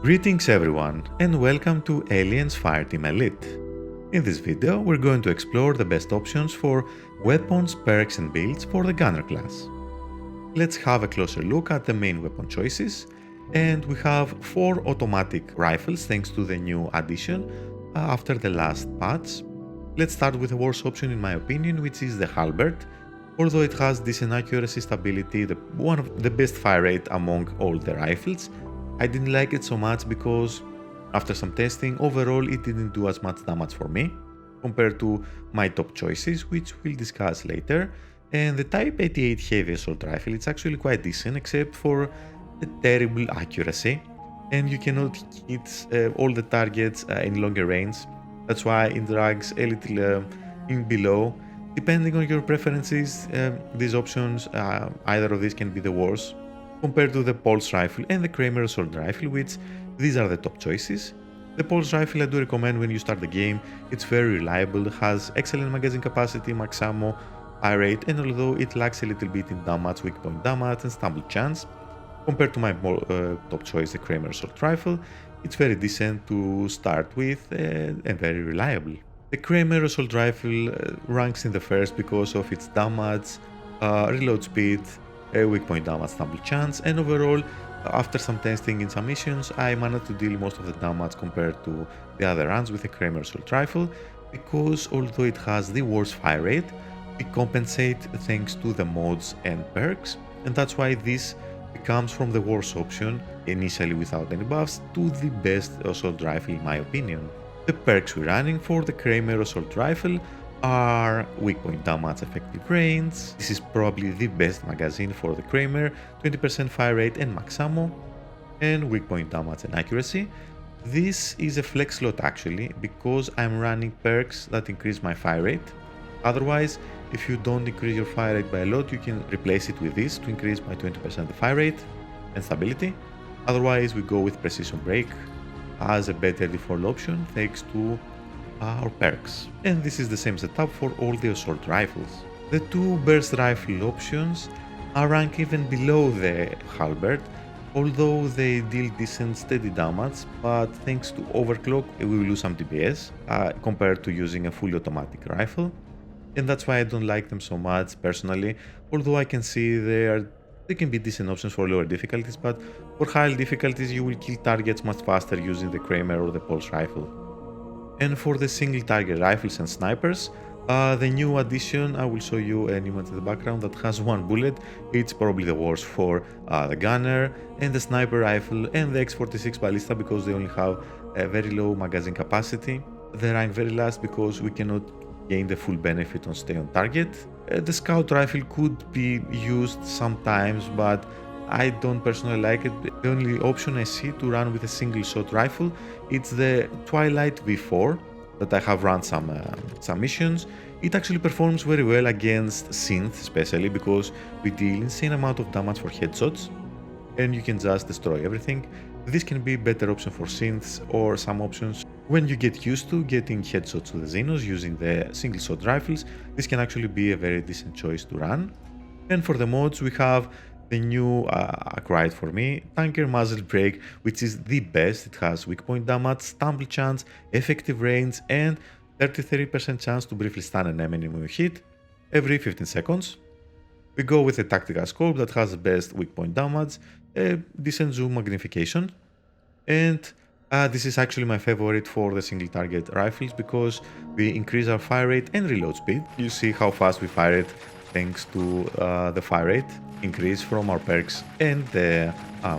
Greetings everyone and welcome to Alien's FireTeam Elite. In this video we're going to explore the best options for weapons, perks and builds for the Gunner class. Let's have a closer look at the main weapon choices, and we have 4 automatic rifles thanks to the new addition after the last patch. Let's start with the worst option in my opinion, which is the halberd. Although it has decent accuracy, stability, one of the best fire rate among all the rifles, I didn't like it so much because after some testing, overall it didn't do as much damage for me compared to my top choices, which we'll discuss later. And the Type 88 heavy assault rifle, it's actually quite decent except for the terrible accuracy, and you cannot hit all the targets in longer range. That's why it drags a little in below. Depending on your preferences, these options, either of these can be the worst compared to the pulse rifle and the Kramer assault rifle, which these are the top choices. The pulse rifle I do recommend when you start the game. It's very reliable, has excellent magazine capacity, max ammo, fire rate, and although it lacks a little bit in damage, weak point damage and stumble chance, compared to my top choice, the Kramer assault rifle, it's very decent to start with and very reliable. The Kramer assault rifle ranks in the first because of its damage, reload speed, weak point damage, stumble chance, and overall, after some testing in some missions, I managed to deal most of the damage compared to the other runs with the Kramer assault rifle, because although it has the worst fire rate, it compensates thanks to the mods and perks, and that's why this becomes from the worst option initially without any buffs to the best assault rifle in my opinion. The perks we're running for the Kramer assault rifle are weak point damage, effective range. This is probably the best magazine for the Kramer, 20% fire rate and max ammo, and weak point damage and accuracy. This is a flex slot actually, because I'm running perks that increase my fire rate. Otherwise, if you don't increase your fire rate by a lot, you can replace it with this to increase by 20% the fire rate and stability. Otherwise, we go with precision break as a better default option thanks to our perks. And this is the same setup for all the assault rifles. The 2 burst rifle options are ranked even below the halberd, although they deal decent steady damage, but thanks to overclock we will lose some DPS compared to using a fully automatic rifle, and that's why I don't like them so much personally, although I can see they can be decent options for lower difficulties, but for higher difficulties you will kill targets much faster using the Kramer or the pulse rifle. And for the single target rifles and snipers, the new addition, I will show you an image in the background that has 1 bullet. It's probably the worst for the gunner and the sniper rifle and the X46 ballista because they only have a very low magazine capacity. They rank very last because we cannot gain the full benefit on stay on target. The scout rifle could be used sometimes, but I don't personally like it. The only option I see to run with a single shot rifle, it's the Twilight V4 that I have run some missions. It actually performs very well against synth, especially because we deal insane amount of damage for headshots and you can just destroy everything. This can be a better option for synths or some options when you get used to getting headshots to the Xenos using the single shot rifles. This can actually be a very decent choice to run. And for the mods we have the new acquired for me, Tanker Muzzle Brake, which is the best. It has weak point damage, stumble chance, effective range, and 33% chance to briefly stun an enemy when you hit every 15 seconds. We go with a tactical scope that has the best weak point damage, a decent zoom magnification, and this is actually my favorite for the single target rifles because we increase our fire rate and reload speed. You see how fast we fire it thanks to the fire rate increase from our perks and the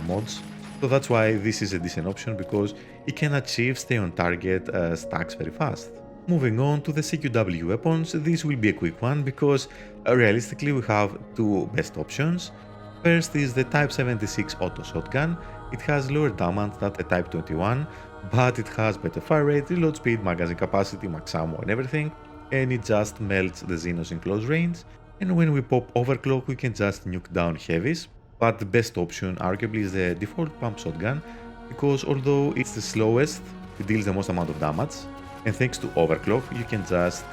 mods. So that's why this is a decent option, because it can achieve stay on target stacks very fast. Moving on to the CQW weapons, this will be a quick one because realistically we have 2 best options. First is the Type 76 auto shotgun. It has lower damage than the Type 21, but it has better fire rate, reload speed, magazine capacity, max ammo and everything, and it just melts the Xenos in close range. And when we pop overclock we can just nuke down heavies, but the best option arguably is the default pump shotgun, because although it's the slowest, it deals the most amount of damage, and thanks to overclock you can just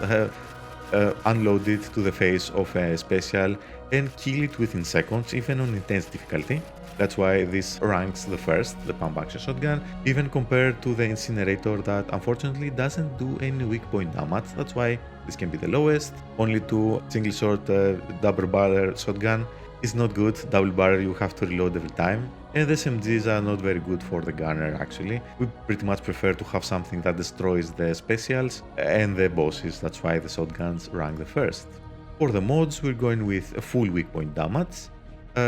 unload it to the face of a special and kill it within seconds, even on intense difficulty. That's why this ranks the first, the pump action shotgun, even compared to the incinerator that unfortunately doesn't do any weak point damage. That's why this can be the lowest. Only to single shot double barrel shotgun is not good. Double barrel you have to reload every time. And the SMGs are not very good for the gunner actually. We pretty much prefer to have something that destroys the specials and the bosses. That's why the shotguns rank the first. For the mods, we're going with a full weak point damage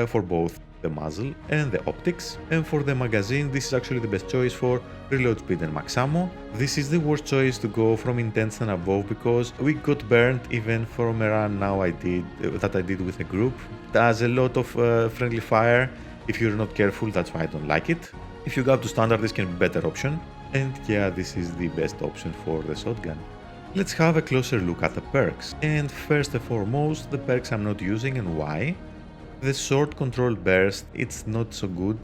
for both the muzzle and the optics. And for the magazine, this is actually the best choice for reload speed and max ammo. This is the worst choice to go from intense and above because we got burned even from a run now I did with a group. There's a lot of friendly fire. If you're not careful, that's why I don't like it. If you go up to standard, this can be a better option. And yeah, this is the best option for the shotgun. Let's have a closer look at the perks. And first and foremost, the perks I'm not using and why. The short control burst, it's not so good.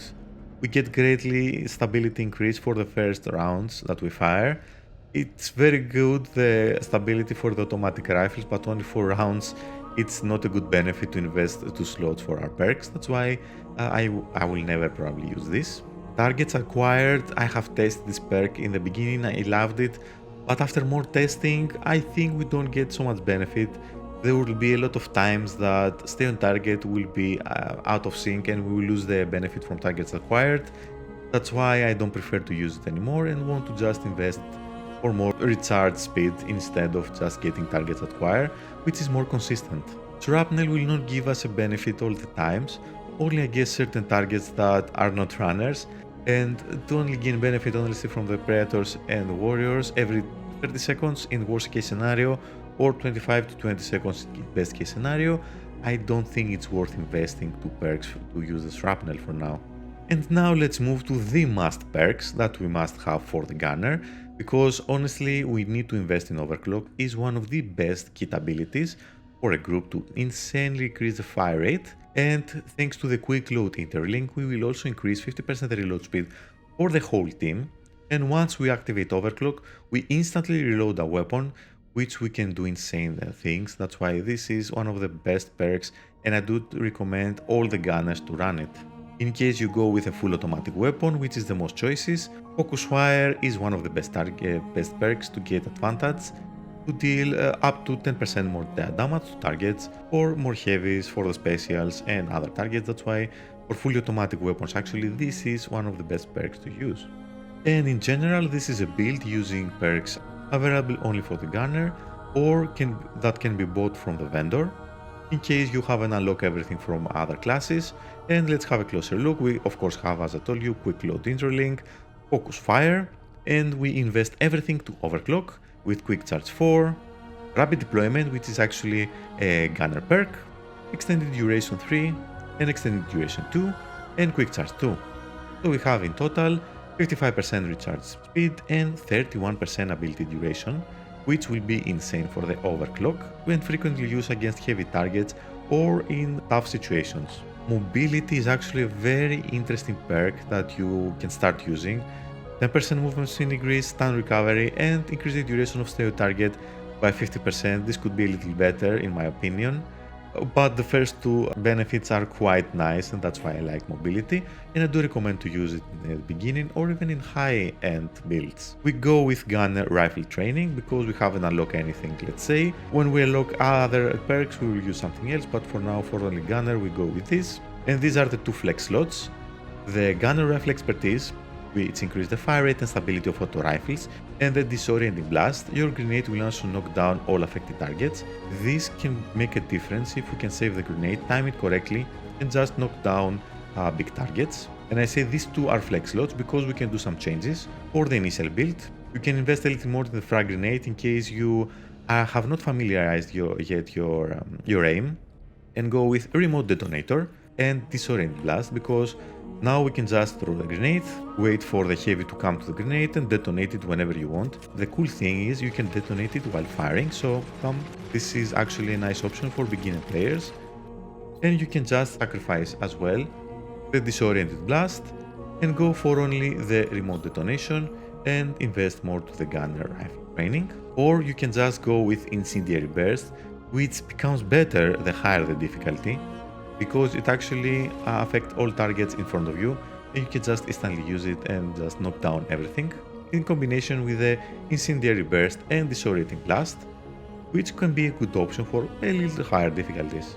We get greatly stability increase for the first rounds that we fire. It's very good, the stability for the automatic rifles, but only for rounds. It's not a good benefit to invest 2 slots for our perks. That's why I will never probably use this. Targets acquired, I have tested this perk in the beginning, I loved it. But after more testing, I think we don't get so much benefit. There will be a lot of times that stay on target will be out of sync and we will lose the benefit from targets acquired. That's why I don't prefer to use it anymore and want to just invest for more recharge speed instead of just getting targets acquired, which is more consistent. Shrapnel will not give us a benefit all the times, only against certain targets that are not runners, and to only gain benefit honestly from the Predators and Warriors every 30 seconds in worst case scenario or 25 to 20 seconds in best case scenario. I don't think it's worth investing 2 perks to use the Shrapnel for now. And now let's move to the must perks that we must have for the gunner, because honestly we need to invest in Overclock. Is one of the best kit abilities for a group to insanely increase the fire rate, and thanks to the quick load interlink we will also increase 50% the reload speed for the whole team. And once we activate Overclock we instantly reload a weapon, which we can do insane things. That's why this is one of the best perks and I do recommend all the gunners to run it. In case you go with a full automatic weapon, which is the most choices, Focus Fire is one of the best perks to get advantage, to deal up to 10% more damage to targets, or more heavies for the specials and other targets. That's why for fully automatic weapons actually this is one of the best perks to use. And in general this is a build using perks available only for the gunner or that can be bought from the vendor, in case you haven't unlocked everything from other classes. And let's have a closer look. We of course have, as I told you, quick load interlink, Focus Fire, and we invest everything to Overclock with Quick Charge 4, Rapid Deployment, which is actually a gunner perk, Extended Duration 3, and Extended Duration 2, and Quick Charge 2. So we have in total 55% recharge speed and 31% ability duration, which will be insane for the Overclock when frequently used against heavy targets or in tough situations. Mobility is actually a very interesting perk that you can start using. 10% movement speed increase, stun recovery, and increase the duration of stay on target by 50%. This could be a little better in my opinion, but the first 2 benefits are quite nice and that's why I like mobility, and I do recommend to use it in the beginning or even in high-end builds. We go with gunner rifle training because we haven't unlocked anything. Let's say when we unlock other perks we will use something else, but for now for only gunner we go with this. And these are the 2 flex slots. The gunner rifle expertise, which increases the fire rate and stability of auto rifles, and the disorienting blast. Your grenade will also knock down all affected targets. This can make a difference if we can save the grenade, time it correctly, and just knock down big targets. And I say these 2 are flex slots because we can do some changes. For the initial build, you can invest a little more in the frag grenade in case you have not familiarized yet your aim, and go with remote detonator and disorient blast, because now we can just throw the grenade, wait for the heavy to come to the grenade and detonate it whenever you want. The cool thing is you can detonate it while firing, so this is actually a nice option for beginner players. And you can just sacrifice as well the disoriented blast and go for only the remote detonation and invest more to the gunner rifle training. Or you can just go with incendiary burst, which becomes better the higher the difficulty. because it actually affects all targets in front of you, and you can just instantly use it and just knock down everything, in combination with the incendiary burst and disorienting blast, which can be a good option for a little higher difficulties.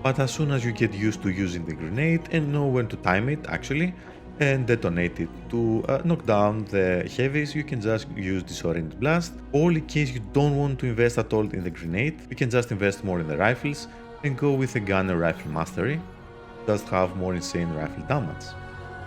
But as soon as you get used to using the grenade and know when to time it actually, and detonate it to knock down the heavies, you can just use Disorient Blast, or in case you don't want to invest at all in the grenade, you can just invest more in the rifles and go with a Gunner Rifle Mastery, just have more insane rifle damage.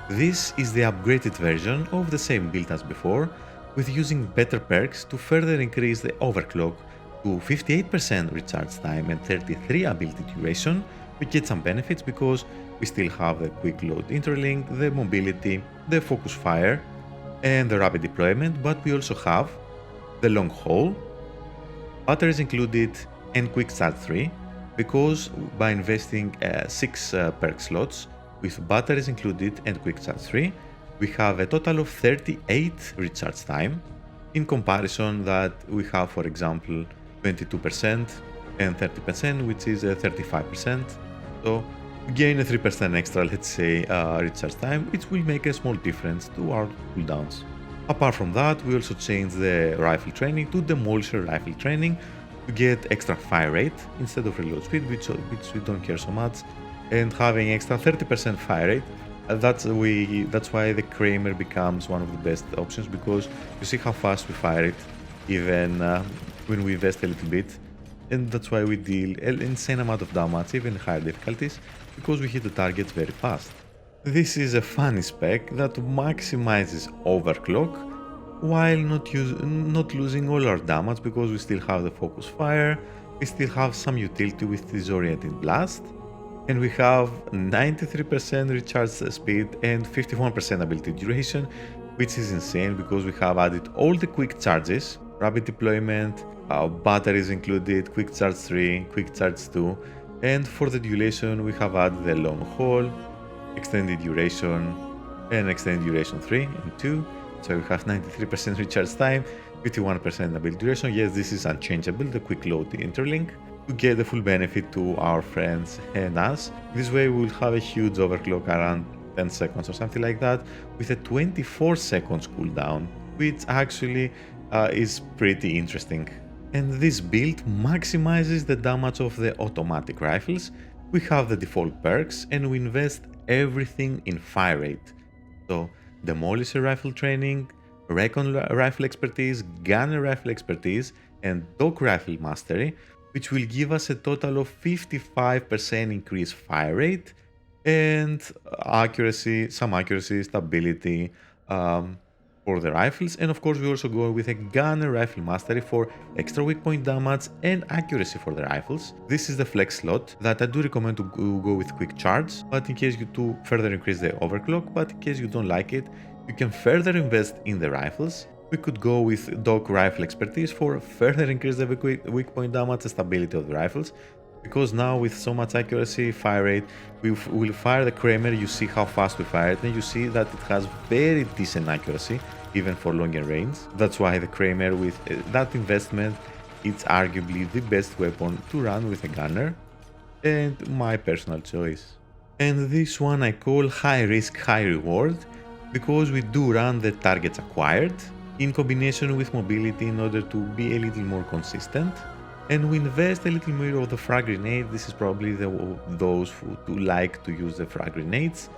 This is the upgraded version of the same build as before, with using better perks to further increase the Overclock to 58% recharge time and 33 ability duration. We get some benefits because we still have the quick load interlink, the mobility, the focus fire, and the rapid deployment, but we also have the long haul, batteries included, and quick start 3, because by investing 6 perk slots with batteries included and quick start 3, we have a total of 38 recharge time, in comparison that we have, for example, 22% and 30%, which is 35%. So we gain a 3% extra, let's say, recharge time, which will make a small difference to our cooldowns. Apart from that, we also changed the rifle training to Demolisher rifle training to get extra fire rate instead of reload speed, which we don't care so much, and having extra 30% fire rate. That's why the Kramer becomes one of the best options, because you see how fast we fire it, even when we invest a little bit, and that's why we deal an insane amount of damage, even higher difficulties, because we hit the targets very fast. This is a funny spec that maximizes overclock while not losing all our damage, because we still have the focus fire, we still have some utility with disorienting blast, and we have 93% recharge speed and 51% ability duration, which is insane because we have added all the quick charges, rapid deployment, batteries included, quick charge 3, quick charge 2, and for the duration we have added the long haul, extended duration, and extended duration 3 and 2. So we have 93% recharge time, 51% ability duration. Yes, this is unchangeable, the quick load interlink, to get the full benefit to our friends and us. This way we will have a huge overclock around 10 seconds or something like that, with a 24 seconds cooldown, which actually is pretty interesting. And this build maximizes the damage of the automatic rifles. We have the default perks and we invest everything in fire rate. So Demolisher rifle training, Recon rifle expertise, Gunner rifle expertise, and Dog rifle mastery, which will give us a total of 55% increased fire rate and accuracy, some accuracy, stability for the rifles. And of course we also go with a Gunner rifle mastery for extra weak point damage and accuracy for the rifles. This is the flex slot that I do recommend to go with quick charge, but in case you do further increase the overclock, but in case you don't like it, you can further invest in the rifles. We could go with Dog rifle expertise for further increase the weak point damage and stability of the rifles, because now with so much accuracy, fire rate, we will fire the Kramer, you see how fast we fire it, and you see that it has very decent accuracy, even for longer range. That's why the Kramer, with that investment, it's arguably the best weapon to run with a gunner, and my personal choice. And this one I call high risk, high reward, because we do run the targets acquired, in combination with mobility in order to be a little more consistent. And we invest a little more of the frag grenade. This is probably those who like to use the frag grenades.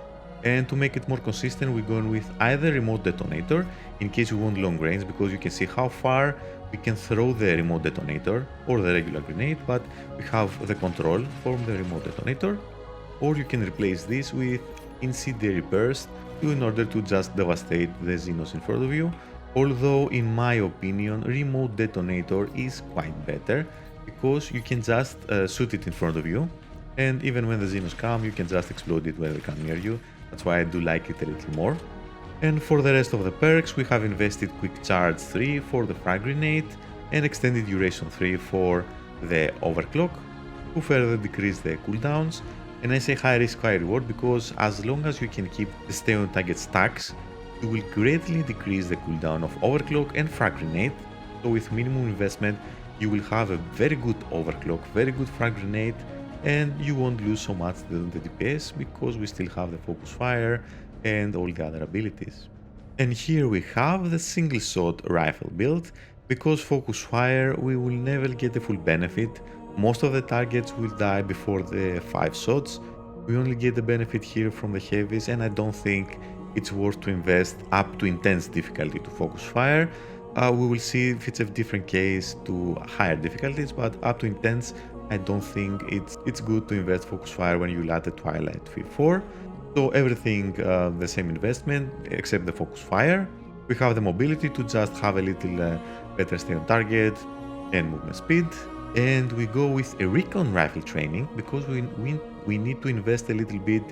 And to make it more consistent, we're going with either remote detonator, in case you want long range, because you can see how far we can throw the remote detonator or the regular grenade, but we have the control from the remote detonator. Or you can replace this with incendiary burst in order to just devastate the Xenos in front of you. Although in my opinion, remote detonator is quite better, because you can just shoot it in front of you, and even when the Xenos come, you can just explode it when they come near you. That's why I do like it a little more. And for the rest of the perks, we have invested quick charge 3 for the frag grenade and extended duration 3 for the overclock to further decrease the cooldowns. And I say high risk, high reward because as long as you can keep the stay on target stacks, you will greatly decrease the cooldown of overclock and frag grenade. So with minimum investment, you will have a very good overclock, very good frag grenade, and you won't lose so much the DPS because we still have the focus fire and all the other abilities. And here we have the single shot rifle build. Because focus fire we will never get the full benefit. Most of the targets will die before the 5 shots. We only get the benefit here from the heavies, and I don't think it's worth to invest up to intense difficulty to focus fire. We will see if it's a different case to higher difficulties, but up to intense I don't think it's good to invest focus fire when you add the Twilight V4. So everything the same investment except the focus fire. We have the mobility to just have a little better stay on target and movement speed. And we go with a recon rifle training because we need to invest a little bit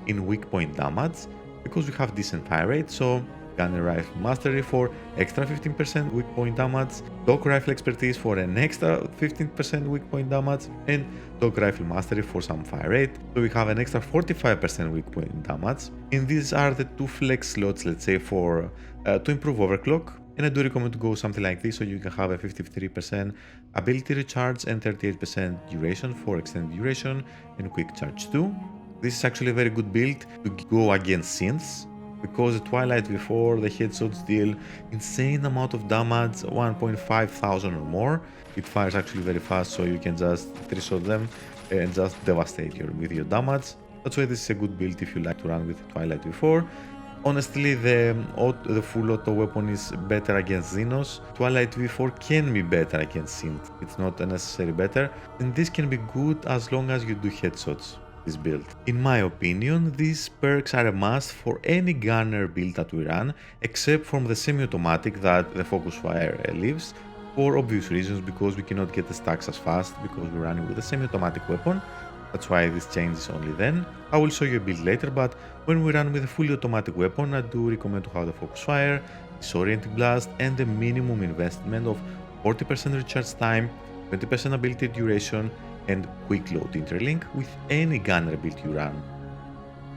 in weak point damage because we have decent fire rate. So gunner rifle mastery for extra 15% weak point damage, dog rifle expertise for an extra 15% weak point damage, and dog rifle mastery for some fire rate. So we have an extra 45% weak point damage. And these are the 2 flex slots, let's say, for to improve overclock. And I do recommend to go something like this so you can have a 53% ability recharge and 38% duration for extended duration and quick charge too. This is actually a very good build to go against synths, because the Twilight before the headshots deal insane amount of damage, 1,500 or more. It fires actually very fast, so you can just 3-shot them and just devastate with your damage. That's why this is a good build if you like to run with the Twilight before. Honestly, the full auto weapon is better against Xenos. Twilight V4 can be better against Synth. It's not necessarily better, and this can be good as long as you do headshots. This build. In my opinion, these perks are a must for any gunner build that we run, except from the semi-automatic that the focus fire leaves, for obvious reasons, because we cannot get the stacks as fast because we're running with a semi-automatic weapon. That's why this changes only then. I will show you a build later, but when we run with a fully automatic weapon, I do recommend to have the focus fire, disorienting blast, and the minimum investment of 40% recharge time, 20% ability duration, and quick load interlink with any gunner build you run.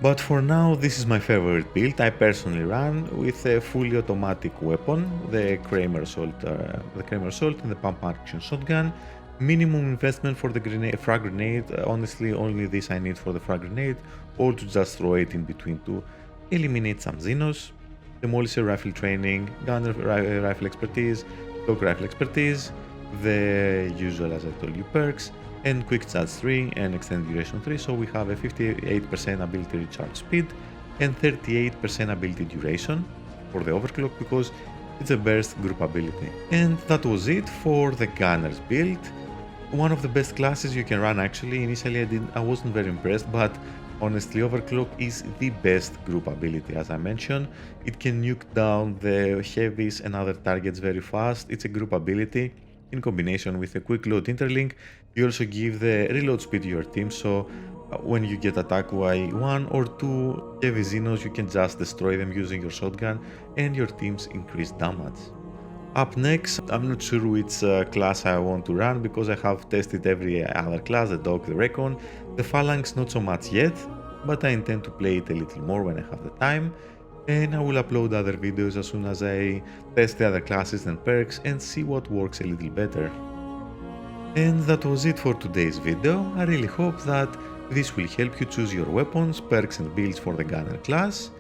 But for now, this is my favorite build. I personally run with a fully automatic weapon, the Kramer Assault and the pump action shotgun. Minimum investment for the frag grenade. Honestly, only this I need for the frag grenade, or to just throw it in between to eliminate some Xenos. Demolisher rifle training, gunner rifle expertise, dog rifle expertise, the usual, as I told you, perks, and quick charge 3 and extended duration 3. So we have a 58% ability recharge speed and 38% ability duration for the overclock because it's a burst group ability. And that was it for the gunner's build. One of the best classes you can run actually. Initially I wasn't very impressed, but honestly Overclock is the best group ability. As I mentioned, it can nuke down the heavies and other targets very fast. It's a group ability. In combination with a quick load interlink, you also give the reload speed to your team, so when you get attacked by 1 or 2 heavy Xenos, you can just destroy them using your shotgun and your team's increased damage. Up next, I'm not sure which class I want to run because I have tested every other class, the dog, the recon, the phalanx not so much yet, but I intend to play it a little more when I have the time. And I will upload other videos as soon as I test the other classes and perks and see what works a little better. And that was it for today's video. I really hope that this will help you choose your weapons, perks and builds for the gunner class.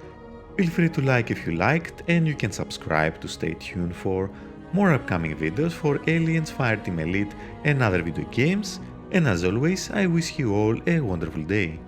Feel free to like if you liked, and you can subscribe to stay tuned for more upcoming videos for Aliens, FireTeam Elite and other video games. And as always, I wish you all a wonderful day.